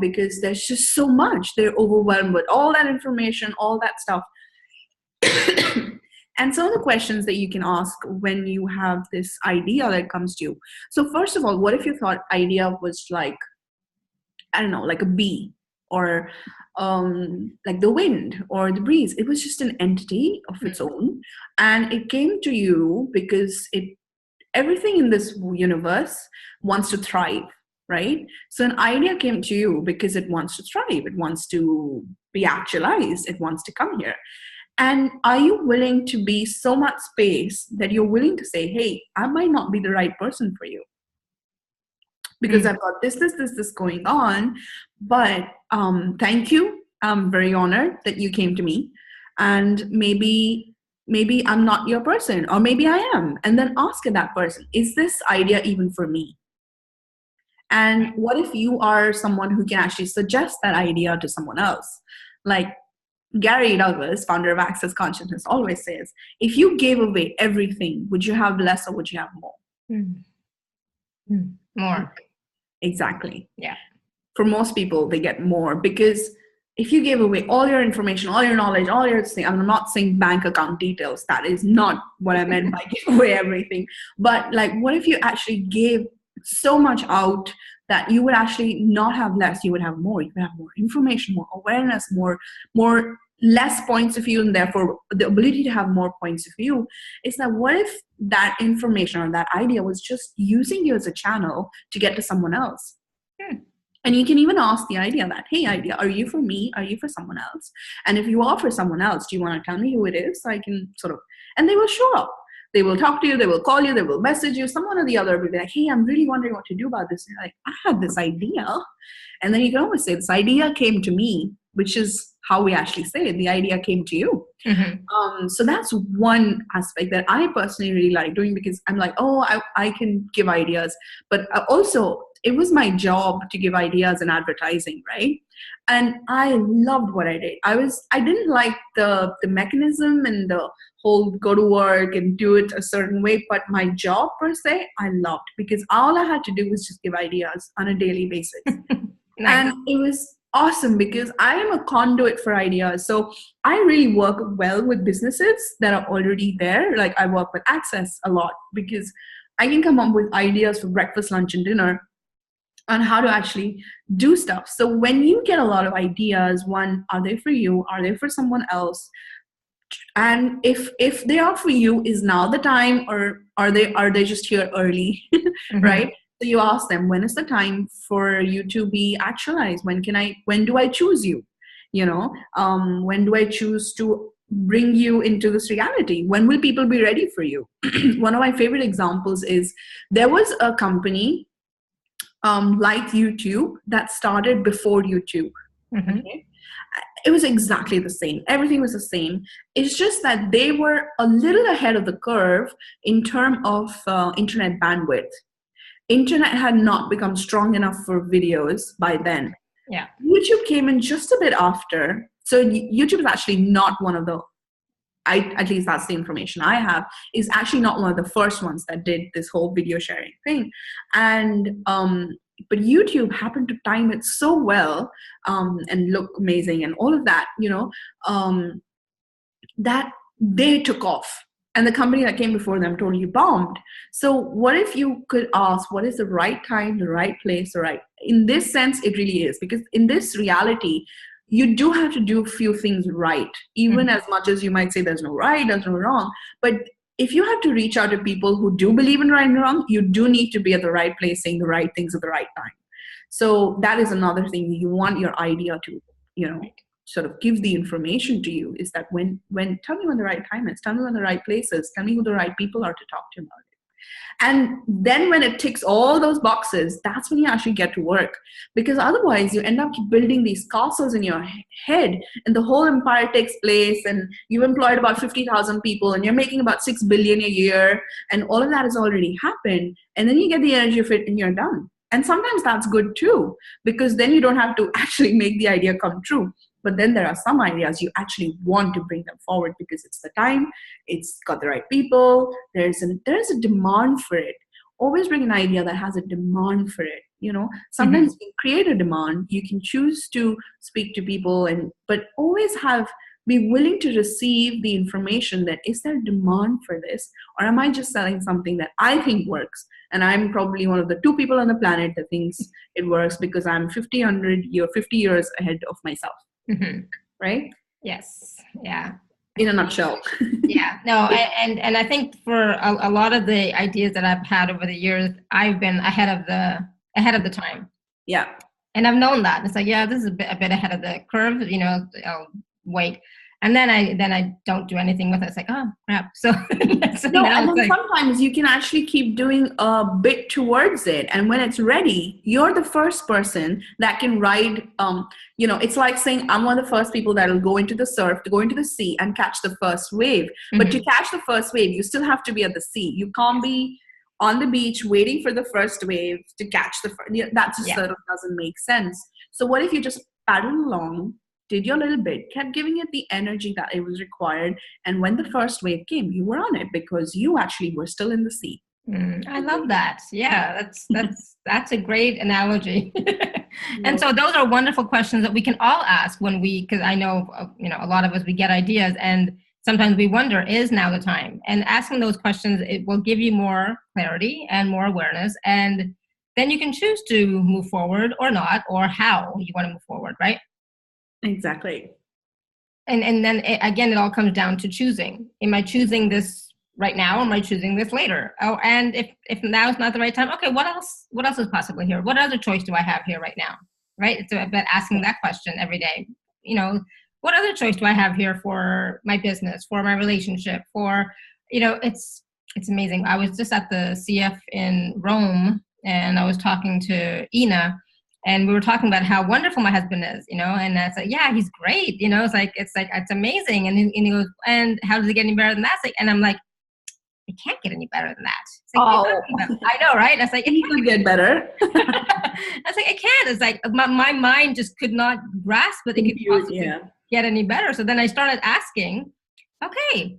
because there's just so much. They're overwhelmed with all that information, all that stuff. And some of the questions that you can ask when you have this idea that comes to you. So first of all, what if you thought idea was like, I don't know, like a bee or like the wind or the breeze? It was just an entity of its own. And it came to you because everything in this universe wants to thrive. Right? So an idea came to you because it wants to thrive. It wants to be actualized. It wants to come here. And are you willing to be so much space that you're willing to say, hey, I might not be the right person for you because I've got this going on, but thank you. I'm very honored that you came to me. And maybe maybe I'm not your person, or maybe I am. And then ask that person, is this idea even for me? And what if you are someone who can actually suggest that idea to someone else? Like Gary Douglas, founder of Access Consciousness, always says, if you gave away everything, would you have less or would you have more? More. Exactly. Yeah. For most people, they get more, because if you gave away all your information, all your knowledge, all your thing, I'm not saying bank account details. That is not what I meant by give away everything. But like, what if you actually gave so much out that you would actually not have less, you would have more. You would have more information, more awareness, more less points of view, and therefore the ability to have more points of view. Is that what if that information or that idea was just using you as a channel to get to someone else? And you can even ask the idea that, hey, idea, are you for me? Are you for someone else? And if you are for someone else, do you want to tell me who it is? So I can sort of, and they will show up. They will talk to you, they will call you, they will message you, someone or the other will be like, hey, I'm really wondering what to do about this. And you're like, I had this idea. And then you can always say, this idea came to me, which is how we actually say it. The idea came to you. So that's one aspect that I personally really like doing, because I'm like, oh, I can give ideas. But also, it was my job to give ideas in advertising, right? And I loved what I did. I didn't like the mechanism and the whole go to work and do it a certain way, but my job per se, I loved, because all I had to do was just give ideas on a daily basis. Nice. And it was awesome, because I am a conduit for ideas. So I really work well with businesses that are already there. Like I work with Access a lot, because I can come up with ideas for breakfast, lunch, and dinner on how to actually do stuff. So when you get a lot of ideas, one, are they for you? Are they for someone else? And if they are for you, is now the time, or are they just here early? Right? So you ask them, when is the time for you to be actualized? When do I choose you? When do I choose to bring you into this reality? When will people be ready for you? One of my favorite examples is, there was a company like YouTube that started before YouTube. Okay? It was exactly the same. Everything was the same. It's just that they were a little ahead of the curve in terms of internet bandwidth. Internet had not become strong enough for videos by then. Yeah. YouTube came in just a bit after. So YouTube is actually not one of the, at least that's the information I have, is actually not one of the first ones that did this whole video sharing thing. And but YouTube happened to time it so well, and look amazing and all of that, that they took off. And the company that came before them totally bombed. So what if you could ask, what is the right time, the right place, the right, in this sense, it really is. Because in this reality, you do have to do a few things right, even as much as you might say there's no right, there's no wrong. But if you have to reach out to people who do believe in right and wrong, you do need to be at the right place, saying the right things at the right time. So that is another thing you want your idea to, sort of give the information to you, is that when tell me when the right time is, tell me when the right place is, tell me who the right people are to talk to about it. And then when it ticks all those boxes, that's when you actually get to work. Because otherwise you end up building these castles in your head, and the whole empire takes place, and you've employed about 50,000 people, and you're making about 6 billion a year, and all of that has already happened. And then you get the energy of it and you're done. And sometimes that's good too, because then you don't have to actually make the idea come true. But then there are some ideas you actually want to bring them forward, because it's the time, it's got the right people, there's a demand for it. Always bring an idea that has a demand for it. Sometimes you create a demand, you can choose to speak to people, but always be willing to receive the information that, is there demand for this, or am I just selling something that I think works? And I'm probably one of the 2 people on the planet that thinks it works, because I'm 50 years ahead of myself. Right? Yes. Yeah. In a nutshell. Yeah. No. And I think for a lot of the ideas that I've had over the years, I've been ahead of the time. Yeah. And I've known that. It's like, yeah, this is a bit ahead of the curve. I'll wait. And then I don't do anything with it. It's like, oh crap. So, so No, now and it's then like, sometimes you can actually keep doing a bit towards it, and when it's ready, you're the first person that can ride. It's like saying I'm one of the first people that will go into the surf, to go into the sea, and catch the first wave. But to catch the first wave, you still have to be at the sea. You can't be on the beach waiting for the first wave to catch the first. That just sort of doesn't make sense. So what if you just paddle along, did your little bit, kept giving it the energy that it was required, and when the first wave came, you were on it because you actually were still in the sea. I love that. Yeah, that's a great analogy. And so those are wonderful questions that we can all ask because I know, a lot of us, we get ideas and sometimes we wonder, is now the time? And asking those questions, it will give you more clarity and more awareness. And then you can choose to move forward or not, or how you want to move forward, right? Exactly. And then again, it all comes down to choosing. Am I choosing this right now, or am I choosing this later? Oh, and if now is not the right time, okay, what else is possible here? What other choice do I have here right now? Right? It's about asking that question every day. What other choice do I have here for my business, for my relationship, for, it's amazing. I was just at the CF in Rome, and I was talking to Ina, and we were talking about how wonderful my husband is, and I said, yeah, he's great. It's amazing. And he goes, and how does it get any better than that? And I'm like, it can't get any better than that. It's like, I know, right? I was like, it could get better. I was like, it can't. It's like my mind just could not grasp that it could possibly get any better. So then I started asking, okay,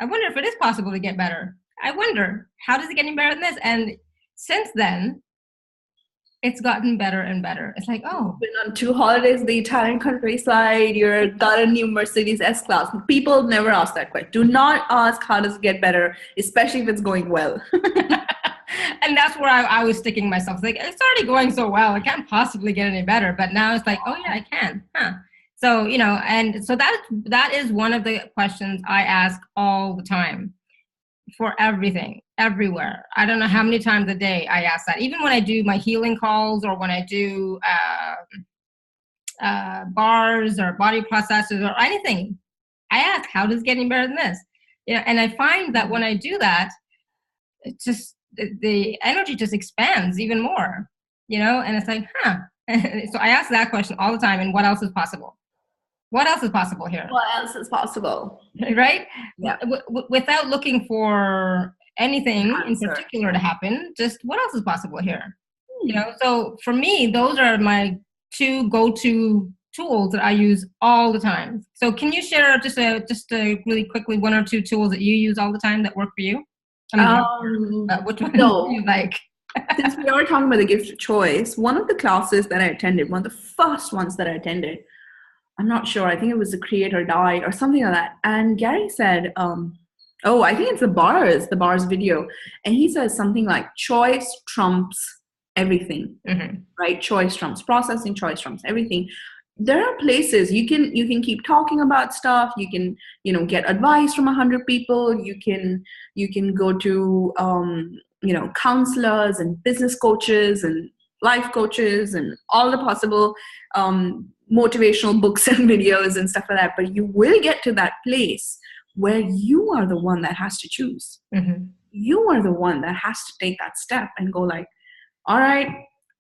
I wonder if it is possible to get better. I wonder, how does it get any better than this? And since then, it's gotten better and better. It's like, oh, been on 2 holidays, the Italian countryside, you're got a new Mercedes S-Class. People never ask that question. Do not ask how does it get better, especially if it's going well. And that's where I was sticking myself. Like, it's already going so well. It can't possibly get any better. But now it's like, oh yeah, I can. So, and so that is one of the questions I ask all the time for everything, everywhere. I don't know how many times a day I ask that. Even when I do my healing calls, or when I do bars or body processes or anything, I ask, how does it get any better than this? And I find that when I do that, it just, the energy just expands even more, and it's like, So I ask that question all the time. And what else is possible? What else is possible here? What else is possible? Right? Yeah. Without looking for anything in particular to happen, just what else is possible here? So for me, those are my 2 go-to tools that I use all the time. So can you share just a really quickly 1 or 2 tools that you use all the time that work for you? Which one do you like? Since we are talking about the gift of choice, one of the classes that I attended, one of the first ones that I attended, I'm not sure, I think it was the Create or Die or something like that. And Gary said, I think it's the bars video. And he says something like, choice trumps everything, right? Choice trumps processing, choice trumps everything. There are places you can keep talking about stuff. You can, get advice from 100 people. You can go to, counselors and business coaches and life coaches and all the possible motivational books and videos and stuff like that. But you will get to that place where you are the one that has to choose. You are the one that has to take that step and go like, all right,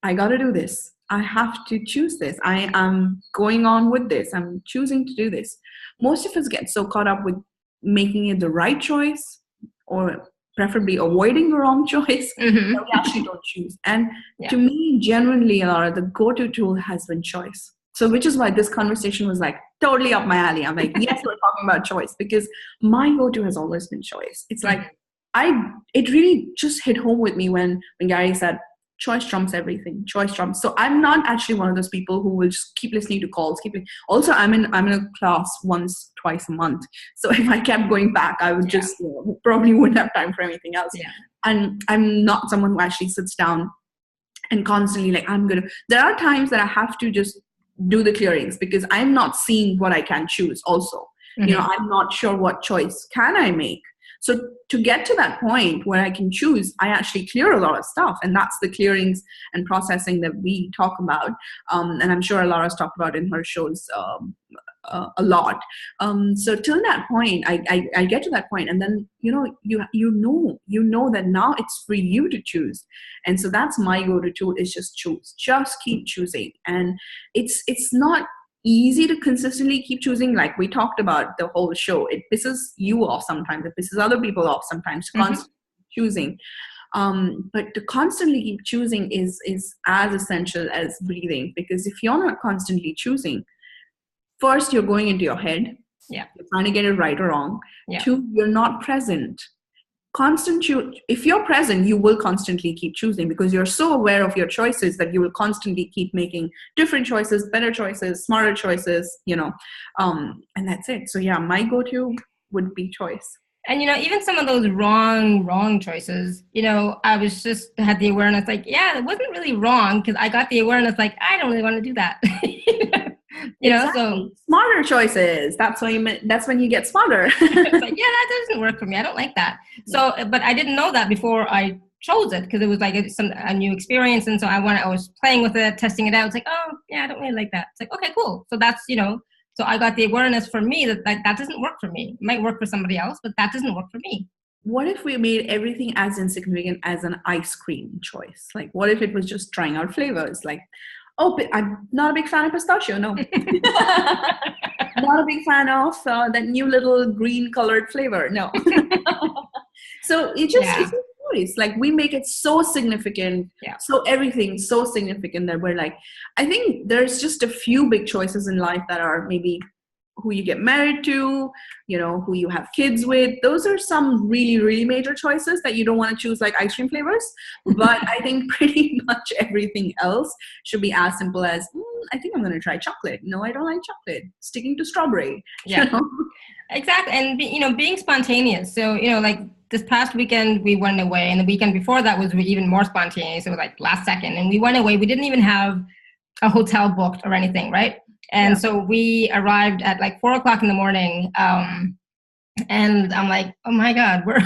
I got to do this. I have to choose this. I am going on with this. I'm choosing to do this. Most of us get so caught up with making it the right choice, or preferably avoiding the wrong choice, that we actually don't choose. And to me, genuinely, Alara, the go-to tool has been choice. So which is why this conversation was like totally up my alley. I'm like, yes, we're talking about choice, because my go-to has always been choice. It's like, it really just hit home with me when Gary said, choice trumps everything. Choice trumps. So I'm not actually one of those people who will just keep listening to calls. Also, I'm in a class twice a month. So if I kept going back, I would just probably wouldn't have time for anything else. Yeah. And I'm not someone who actually sits down and constantly like, there are times that I have to just do the clearings, because I'm not seeing what I can choose also. I'm not sure what choice can I make. So to get to that point where I can choose, I actually clear a lot of stuff. And that's the clearings and processing that we talk about. And I'm sure Alara's talked about in her shows a lot. So till that point, I get to that point, and then you know that now it's for you to choose. And so that's my go-to tool, is just choose. Just keep choosing. And it's not easy to consistently keep choosing. Like we talked about the whole show, it pisses you off sometimes, it pisses other people off sometimes, constantly choosing. But to constantly keep choosing is as essential as breathing, because if you're not constantly choosing, first you're going into your head, yeah, you're trying to get it right or wrong. Yeah. Two, you're not present. If you're present, you will constantly keep choosing, because you're so aware of your choices that you will constantly keep making different choices, better choices, smarter choices, and that's it. So yeah, my go-to would be choice. And even some of those wrong choices, I was just had the awareness, like, yeah, it wasn't really wrong, because I got the awareness, like, I don't really want to do that. Exactly. So smarter choices. That's when you get smarter. it's like, yeah, that doesn't work for me. I don't like that. So, but I didn't know that before I chose it, because it was like a new experience, and so I was playing with it, testing it out. It's like, oh yeah, I don't really like that. It's like, okay, cool. So that's So I got the awareness for me that that doesn't work for me. It might work for somebody else, but that doesn't work for me. What if we made everything as insignificant as an ice cream choice? Like, what if it was just trying out flavors? Like, oh, I'm not a big fan of pistachio. No. Not a big fan of that new little green colored flavor. No. So it's a choice. Like, we make it so significant. Yeah. So everything's so significant that we're like, I think there's just a few big choices in life that are maybe who you get married to, who you have kids with. Those are some really, really major choices that you don't want to choose, like ice cream flavors. But I think pretty much everything else should be as simple as, I think I'm going to try chocolate. No, I don't like chocolate. Sticking to strawberry. Yeah, exactly. And being spontaneous. So like this past weekend we went away, and the weekend before that was even more spontaneous. It was like last second, and we went away. We didn't even have a hotel booked or anything, right? And so we arrived at like 4:00 in the morning. And I'm like, oh my God, where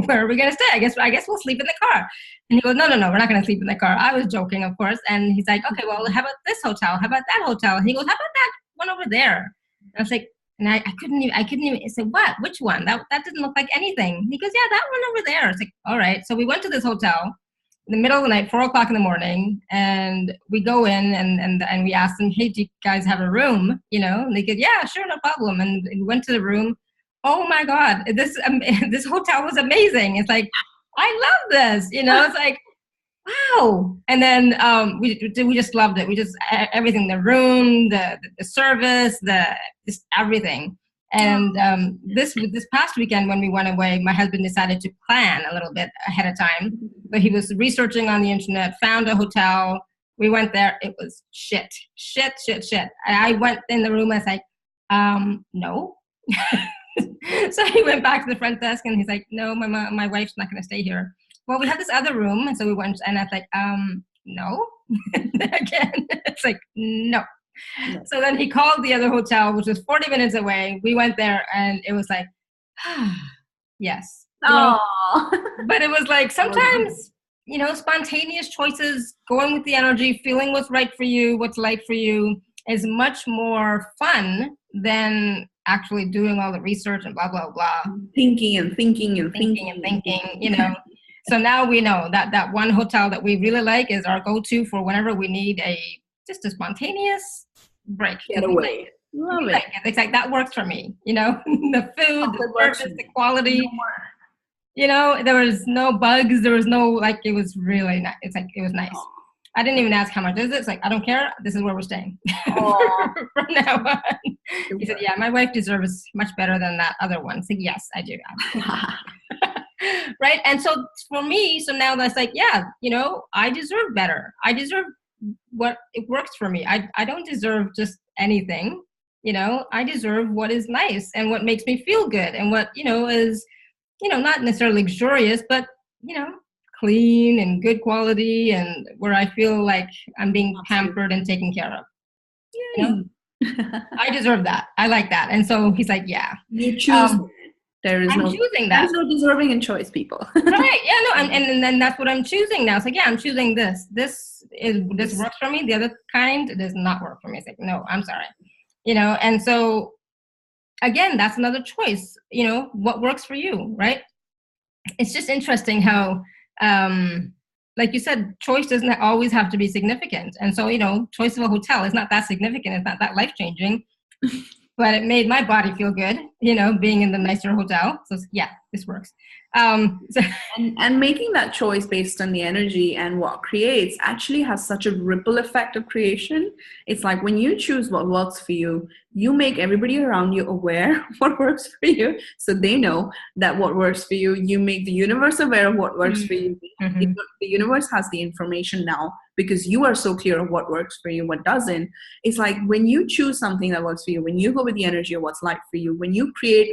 are we gonna stay? I guess we'll sleep in the car. And he goes, no, we're not gonna sleep in the car. I was joking, of course. And he's like, okay, well, how about this hotel? How about that hotel? And he goes, how about that one over there? And I was like, and I couldn't even say, what? Which one? That didn't look like anything. And he goes, yeah, that one over there. It's like, all right. So we went to this hotel in the middle of the night, 4:00 in the morning, and we go in and we asked them, hey, do you guys have a room? And they said, yeah, sure, no problem. And we went to the room. Oh my God, this hotel was amazing. It's like, I love this. It's like, wow. And then we just loved it. We just everything, the room, the service, just everything. And this past weekend when we went away, my husband decided to plan a little bit ahead of time. But he was researching on the internet, found a hotel. We went there. It was shit. I went in the room. I was like, no. So he went back to the front desk and he's like, no, my wife's not going to stay here. Well, we have this other room. And so we went, and I was like, no. Again, it's like, no. So then he called the other hotel, which was 40 minutes away. We went there and it was like, yes. But it was like sometimes, spontaneous choices, going with the energy, feeling what's right for you, what's right for you is much more fun than actually doing all the research and blah, blah, blah. Thinking. So now we know that one hotel that we really like is our go-to for whenever we need just a spontaneous break. Get away. Love it. It's like that works for me. The food, the service, the quality. There was no bugs. There was no it was really nice. It's like it was nice. Aww. I didn't even ask how much is it. It's like, I don't care. This is where we're staying from now on. He said, yeah, my wife deserves much better than that other one. So yes, I do. Right. And so for me, so now that's like, yeah, I deserve better. I deserve what it works for me. I don't deserve just anything. I deserve what is nice and what makes me feel good and what, is, not necessarily luxurious, but, clean and good quality and where I feel like I'm being pampered and taken care of. I deserve that. I like that. And so he's like, yeah. You choose. I'm choosing that. There's no deserving in choice, people. Right. Yeah, no. And then that's what I'm choosing now. It's like, yeah, I'm choosing this. This works for me. The other kind does not work for me. It's like, no, I'm sorry. And so again, that's another choice, what works for you, right? It's just interesting how, like you said, choice doesn't always have to be significant. And so, choice of a hotel is not that significant. It's not that life-changing, but it made my body feel good, being in the nicer hotel. So yeah, this works. So and making that choice based on the energy and what creates actually has such a ripple effect of creation. It's like when you choose what works for you, you make everybody around you aware what works for you, so they know that what works for you. You make the universe aware of what works for you. Mm-hmm. The universe has the information now because you are so clear of what works for you, what doesn't. It's like when you choose something that works for you, when you go with the energy of what's like for you, when you create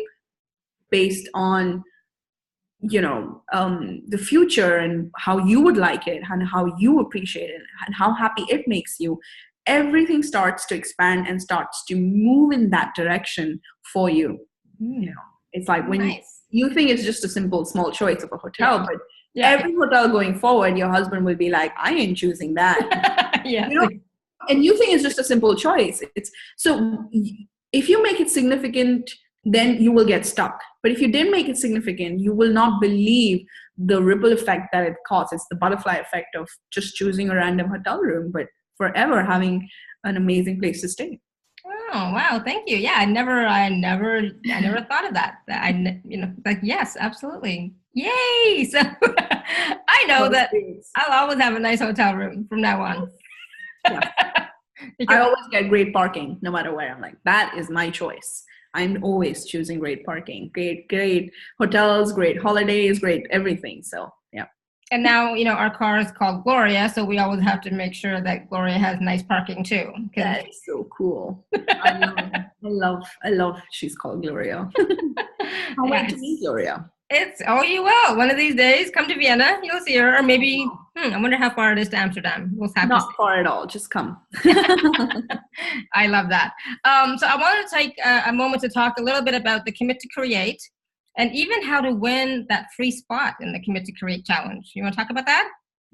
based on the future and how you would like it and how you appreciate it and how happy it makes you, everything starts to expand and starts to move in that direction for you. It's like when you think it's just a simple small choice of a hotel, but every hotel going forward, your husband will be like, I ain't choosing that. And you think it's just a simple choice. It's so if you make it significant, then you will get stuck. But if you didn't make it significant, you will not believe the ripple effect that it causes. It's the butterfly effect of just choosing a random hotel room, but forever having an amazing place to stay. Oh, wow. Thank you. Yeah. I never thought of that. Like, yes, absolutely. Yay. So I know that I'll always have a nice hotel room from now on. Yeah. I always get great parking no matter where. I'm like, that is my choice. I'm always choosing great parking, great hotels, great holidays, great everything. So yeah. And now, our car is called Gloria, so we always have to make sure that Gloria has nice parking too. That's so cool. I love she's called Gloria. I'll wait to meet Gloria. You will. One of these days, come to Vienna, you'll see her. Or maybe, I wonder how far it is to Amsterdam. We'll have Not far at all. Just come. I love that. So I wanted to take a moment to talk a little bit about the Commit to Create and even how to win that free spot in the Commit to Create challenge. You want to talk about that?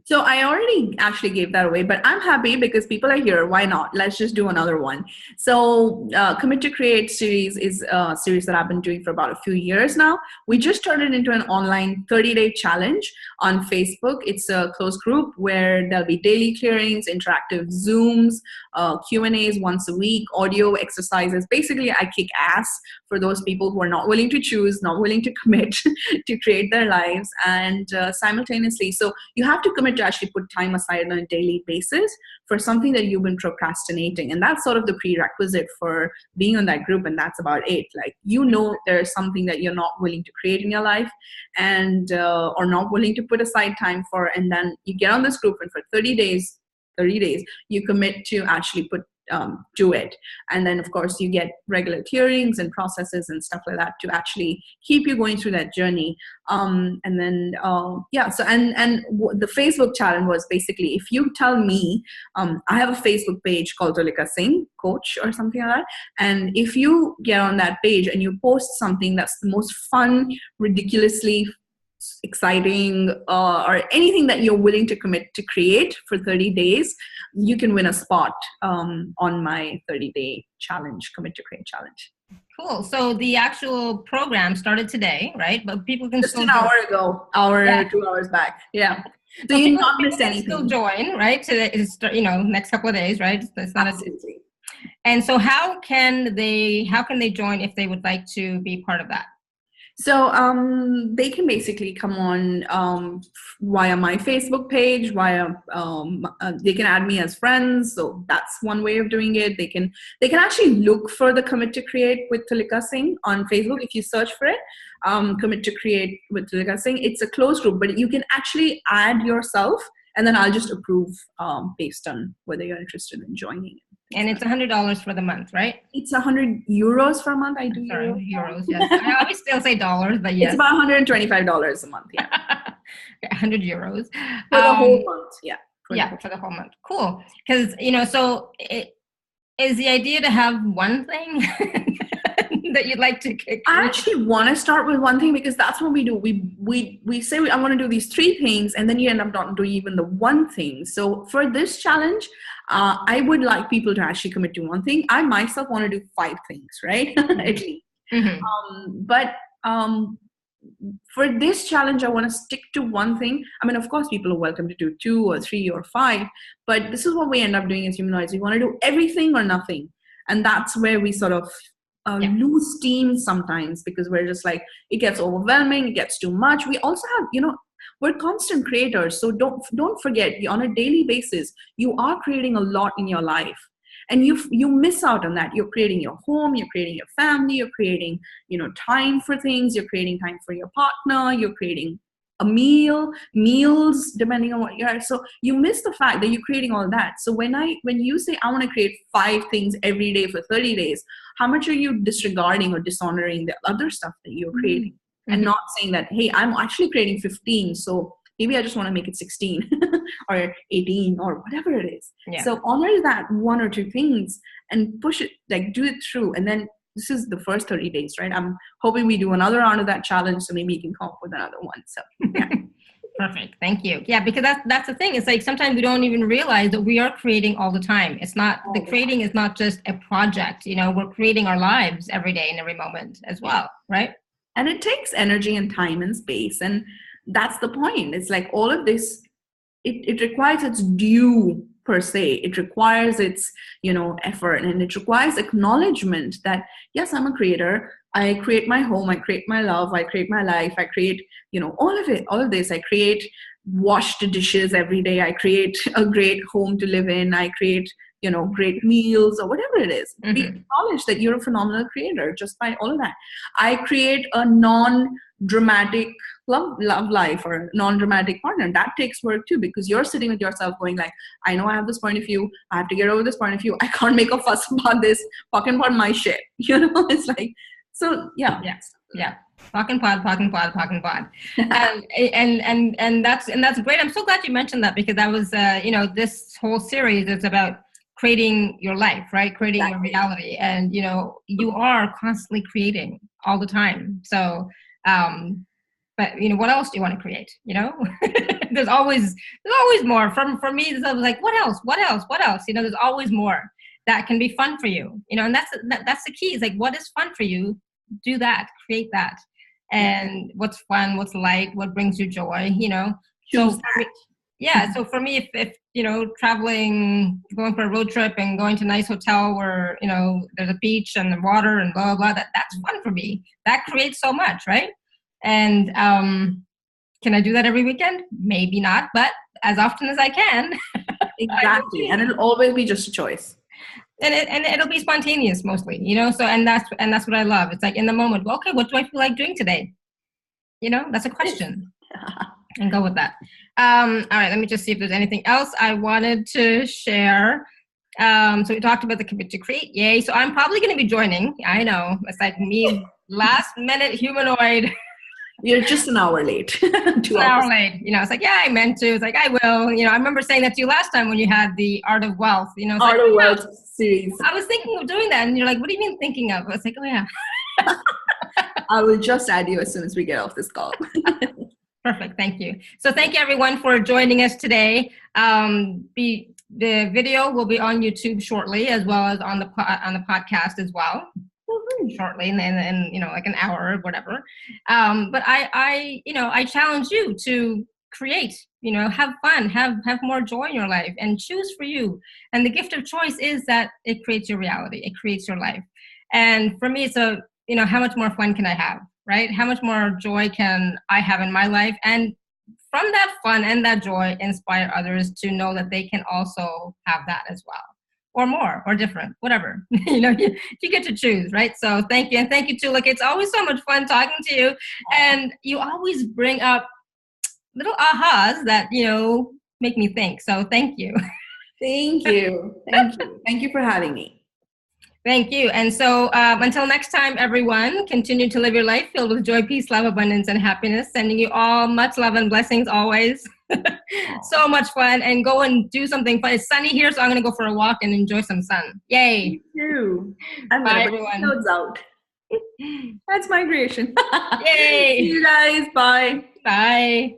So I already actually gave that away, but I'm happy because people are here. Why not? Let's just do another one. So Commit to Create series is a series that I've been doing for about a few years now. We just turned it into an online 30-day challenge on Facebook. It's a closed group where there'll be daily clearings, interactive Zooms, Q&As once a week, audio exercises. Basically, I kick ass for those people who are not willing to choose, not willing to commit to create their lives, and simultaneously. So you have to commit to actually put time aside on a daily basis for something that you've been procrastinating. And that's sort of the prerequisite for being on that group. And that's about it. Like, there's something that you're not willing to create in your life and or not willing to put aside time for. And then you get on this group and for 30 days, you commit to actually do it. And then of course you get regular clearings and processes and stuff like that to actually keep you going through that journey. And then the Facebook challenge was basically, if you tell me, I have a Facebook page called Tulika Singh Coach or something like that, and if you get on that page and you post something that's the most fun, ridiculously exciting, or anything that you're willing to commit to create for 30 days, you can win a spot on my 30-day challenge, Commit to Create challenge. Cool. So the actual program started today, right? But people can just an hour ago, 2 hours back. Yeah. So you not missed anything. Still join, right? Today is, next couple of days, right? It's not absolutely. And so how can they join if they would like to be part of that? So they can basically come on via my Facebook page, they can add me as friends. So that's one way of doing it. They can actually look for the Commit to Create with Tulika Singh on Facebook. If you search for it, Commit to Create with Tulika Singh, it's a closed group, but you can actually add yourself and then I'll just approve based on whether you're interested in joining. And it's $100 for the month, right? It's 100 euros for a month. Euros, yes. I always still say dollars, but yes. It's about $125 a month, yeah. 100 euros. For the whole month, yeah. For the whole month. Cool. Because, so is the idea to have one thing that you'd like to create? I actually want to start with one thing, because that's what we do. We say I want to do these 3 things, and then you end up not doing even the one thing. So for this challenge, I would like people to actually commit to one thing. I myself want to do 5 things, right? At least. But for this challenge, I want to stick to one thing. I mean, of course, people are welcome to do 2 or 3 or 5, but this is what we end up doing as humanoids. We want to do everything or nothing. And that's where we sort of lose steam sometimes, because we're just like, it gets overwhelming, it gets too much. We also have, we're constant creators. So don't forget, on a daily basis, you are creating a lot in your life. And you miss out on that. You're creating your home, you're creating your family, you're creating, time for things, you're creating time for your partner, you're creating a meals, depending on what you are. So you miss the fact that you're creating all that. So when you say, I want to create 5 things every day for 30 days, how much are you disregarding or dishonoring the other stuff that you're creating? And not saying that, hey, I'm actually creating 15. So maybe I just want to make it 16 or 18 or whatever it is. Yeah. So honor that 1 or 2 things and push it, like do it through. And then this is the first 30 days, right? I'm hoping we do another round of that challenge, so maybe you can come up with another one. So yeah. Perfect. Thank you. Yeah, because that's the thing. It's like sometimes we don't even realize that we are creating all the time. It's not, the creating is not just a project, we're creating our lives every day and every moment as well, right? And it takes energy and time and space. And that's the point. It's like all of this, it requires its due per se. It requires its, effort, and it requires acknowledgement that, yes, I'm a creator. I create my home. I create my love. I create my life. I create, all of it, all of this. I create washed dishes every day. I create a great home to live in. I create, great meals or whatever it is. Be acknowledged that you're a phenomenal creator just by all of that. I create a non-dramatic love life or a non-dramatic partner. That takes work too, because you're sitting with yourself going like, I know I have this point of view. I have to get over this point of view. I can't make a fuss about this. Fucking about my shit. It's like, so yeah. Talking pod. and that's great. I'm so glad you mentioned that, because that was, this whole series is about creating your life, right? Creating your reality. And, you are constantly creating all the time. So, but what else do you want to create? There's always more. For me, it's like, what else? There's always more that can be fun for you. And that's the key. It's like, what is fun for you? Do that, create that. And what's fun, what's light, what brings you joy, So for me, so for me, if traveling, going for a road trip and going to a nice hotel where, there's a beach and the water and blah, blah, blah, that's fun for me. That creates so much, right? And can I do that every weekend? Maybe not, but as often as I can. Exactly. And it'll always be just a choice. And it'll be spontaneous mostly, so, and that's what I love. It's like in the moment, well, okay, what do I feel like doing today? That's a question. And go with that. All right, let me just see if there's anything else I wanted to share. So we talked about the commit to create. Yay. So I'm probably going to be joining. I know. It's like me, last minute humanoid. You're just an hour late. 2 hours. An hour late. It's like, yeah, I meant to. It's like, I will. I remember saying that to you last time when you had the Art of Wealth. Art of Wealth series. I was thinking of doing that. And you're like, what do you mean thinking of? I was like, oh, yeah. I will just add you as soon as we get off this call. Perfect. Thank you. So thank you, everyone, for joining us today. The video will be on YouTube shortly, as well as on the podcast as well. Shortly, and like an hour or whatever. But I challenge you to create, have fun, have more joy in your life, and choose for you. And the gift of choice is that it creates your reality. It creates your life. And for me, it's how much more fun can I have, right? How much more joy can I have in my life? And from that fun and that joy, inspire others to know that they can also have that as well. Or more, or different, whatever. You get to choose, right? So thank you. And thank you, Tulika. It's always so much fun talking to you. And you always bring up little ahas that, make me think. So thank you. Thank you. Thank you for having me. Thank you. And so until next time, everyone, continue to live your life filled with joy, peace, love, abundance, and happiness. Sending you all much love and blessings always. So much fun. And go and do something fun. It's sunny here, so I'm going to go for a walk and enjoy some sun. Yay. You too. Bye, everyone. Out. That's my creation. Yay! See you guys. Bye. Bye.